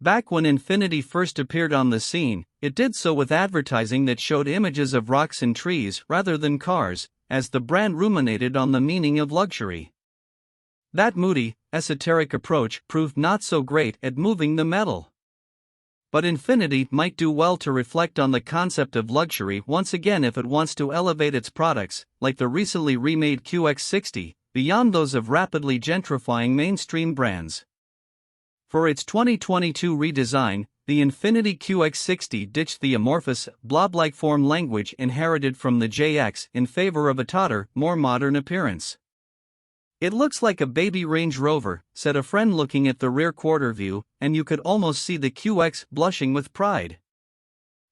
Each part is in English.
Back when Infiniti first appeared on the scene, it did so with advertising that showed images of rocks and trees rather than cars, as the brand ruminated on the meaning of luxury. That moody, esoteric approach proved not so great at moving the metal. But Infiniti might do well to reflect on the concept of luxury once again if it wants to elevate its products, like the recently remade QX60, beyond those of rapidly gentrifying mainstream brands. For its 2022 redesign, the Infiniti QX60 ditched the amorphous, blob-like form language inherited from the JX in favor of a taller, more modern appearance. "It looks like a baby Range Rover," said a friend looking at the rear quarter view, and you could almost see the QX blushing with pride.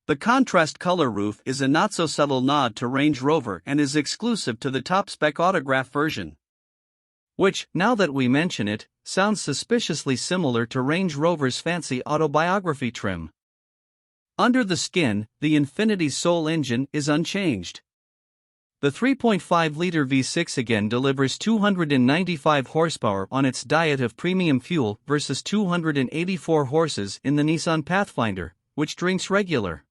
The contrast color roof is a not-so-subtle nod to Range Rover and is exclusive to the top-spec autograph version. Which, now that we mention it, sounds suspiciously similar to Range Rover's fancy autobiography trim. Under the skin, the Infiniti's sole engine is unchanged. The 3.5-liter V6 again delivers 295 horsepower on its diet of premium fuel versus 284 horses in the Nissan Pathfinder, which drinks regular.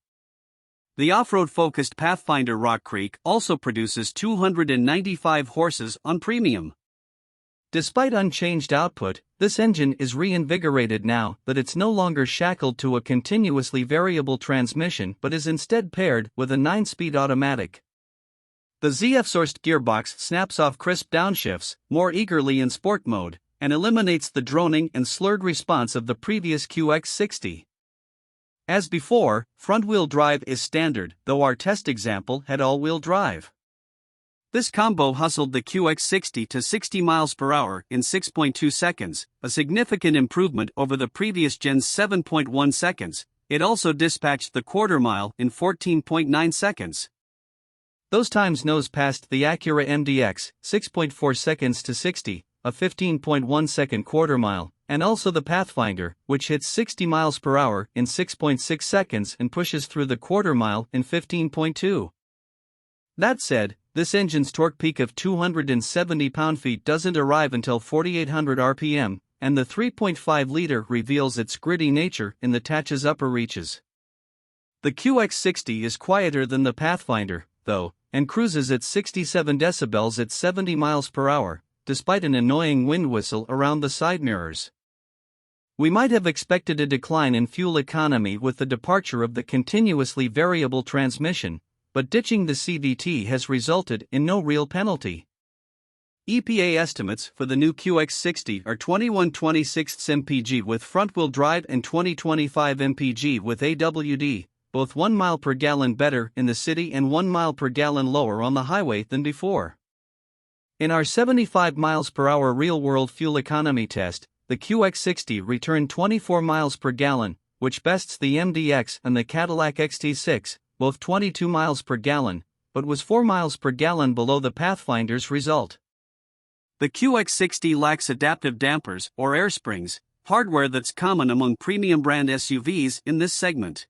The off-road-focused Pathfinder Rock Creek also produces 295 horses on premium. Despite unchanged output, this engine is reinvigorated now that it's no longer shackled to a continuously variable transmission but is instead paired with a 9-speed automatic. The ZF-sourced gearbox snaps off crisp downshifts more eagerly in sport mode, and eliminates the droning and slurred response of the previous QX60. As before, front-wheel drive is standard, though our test example had all-wheel drive. This combo hustled the QX60 to 60 miles per hour in 6.2 seconds, a significant improvement over the previous gen's 7.1 seconds. It also dispatched the quarter mile in 14.9 seconds. Those times nose past the Acura MDX, 6.4 seconds to 60, a 15.1 second quarter mile, and also the Pathfinder, which hits 60 miles per hour in 6.6 seconds and pushes through the quarter mile in 15.2. That said, this engine's torque peak of 270 pound-feet doesn't arrive until 4,800 RPM, and the 3.5-liter reveals its gritty nature in the Tatch's upper reaches. The QX60 is quieter than the Pathfinder, though, and cruises at 67 decibels at 70 miles per hour, despite an annoying wind whistle around the side mirrors. We might have expected a decline in fuel economy with the departure of the continuously variable transmission, but ditching the CVT has resulted in no real penalty. EPA estimates for the new QX60 are 21/26 mpg with front-wheel drive and 20/25 mpg with AWD, both 1 mile per gallon better in the city and 1 mile per gallon lower on the highway than before. In our 75 miles per hour real-world fuel economy test, the QX60 returned 24 miles per gallon, which bests the MDX and the Cadillac XT6, both 22 miles per gallon, but was 4 miles per gallon below the Pathfinder's result. The QX60 lacks adaptive dampers or air springs, hardware that's common among premium brand SUVs in this segment.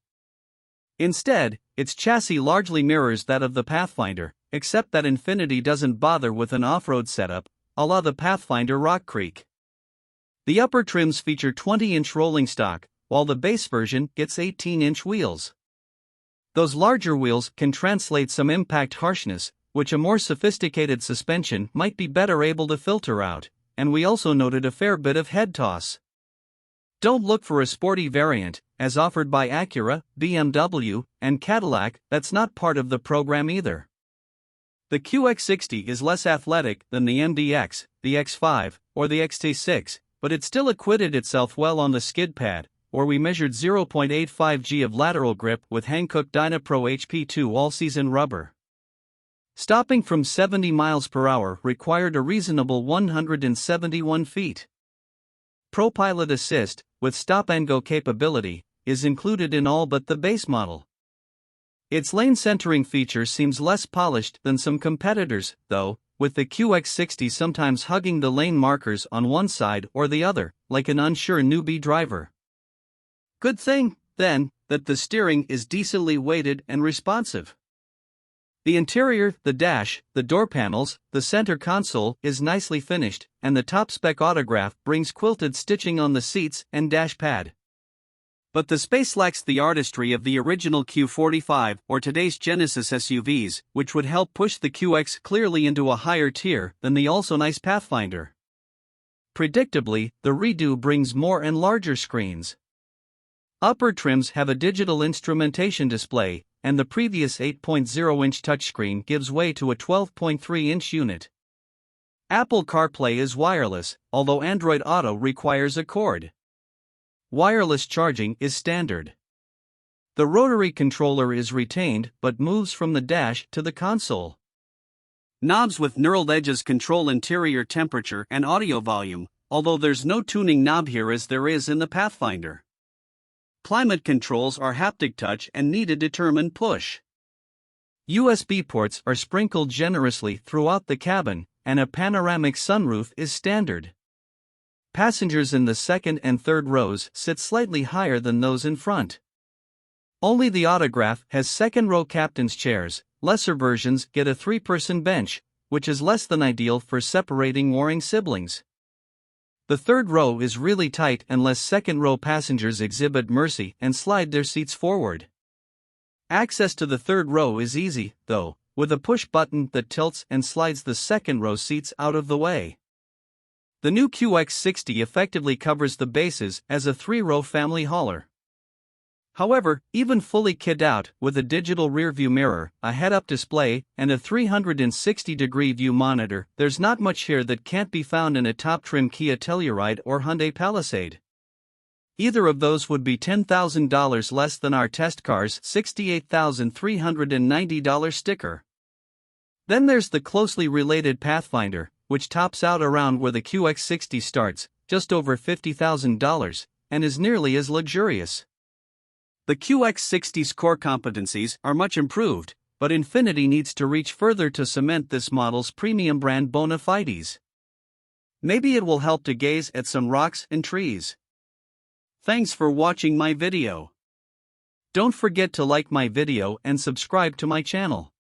Instead, its chassis largely mirrors that of the Pathfinder, except that Infiniti doesn't bother with an off-road setup, a la the Pathfinder Rock Creek. The upper trims feature 20-inch rolling stock, while the base version gets 18-inch wheels. Those larger wheels can translate some impact harshness, which a more sophisticated suspension might be better able to filter out, and we also noted a fair bit of head toss. Don't look for a sporty variant, as offered by Acura, BMW, and Cadillac. That's not part of the program either. The QX60 is less athletic than the MDX, the X5, or the XT6, but it still acquitted itself well on the skid pad, where we measured 0.85 g of lateral grip with Hankook Dynapro HP2 all-season rubber. Stopping from 70 miles per hour required a reasonable 171 feet. ProPilot Assist, with stop-and-go capability, is included in all but the base model. Its lane centering feature seems less polished than some competitors, though, with the QX60 sometimes hugging the lane markers on one side or the other, like an unsure newbie driver. Good thing, then, that the steering is decently weighted and responsive. The interior, the dash, the door panels, the center console is nicely finished, and the top-spec autograph brings quilted stitching on the seats and dash pad. But the space lacks the artistry of the original Q45 or today's Genesis SUVs, which would help push the QX clearly into a higher tier than the also nice Pathfinder. Predictably, the redo brings more and larger screens. Upper trims have a digital instrumentation display, and the previous 8.0-inch touchscreen gives way to a 12.3-inch unit. Apple CarPlay is wireless, although Android Auto requires a cord. Wireless charging is standard. The rotary controller is retained but moves from the dash to the console. Knobs with knurled edges control interior temperature and audio volume, although there's no tuning knob here as there is in the Pathfinder. Climate controls are haptic touch and need a determined push. USB ports are sprinkled generously throughout the cabin, and a panoramic sunroof is standard. Passengers in the second and third rows sit slightly higher than those in front. Only the Autograph has second-row captain's chairs. Lesser versions get a 3-person bench, which is less than ideal for separating warring siblings. The third row is really tight unless second-row passengers exhibit mercy and slide their seats forward. Access to the third row is easy, though, with a push button that tilts and slides the second-row seats out of the way. The new QX60 effectively covers the bases as a 3-row family hauler. However, even fully kitted out with a digital rearview mirror, a head-up display, and a 360-degree view monitor, there's not much here that can't be found in a top-trim Kia Telluride or Hyundai Palisade. Either of those would be $10,000 less than our test car's $68,390 sticker. Then there's the closely related Pathfinder, which tops out around where the QX60 starts, just over $50,000, and is nearly as luxurious. The QX60's core competencies are much improved, but Infiniti needs to reach further to cement this model's premium brand bona fides. Maybe it will help to gaze at some rocks and trees. Thanks for watching my video. Don't forget to like my video and subscribe to my channel.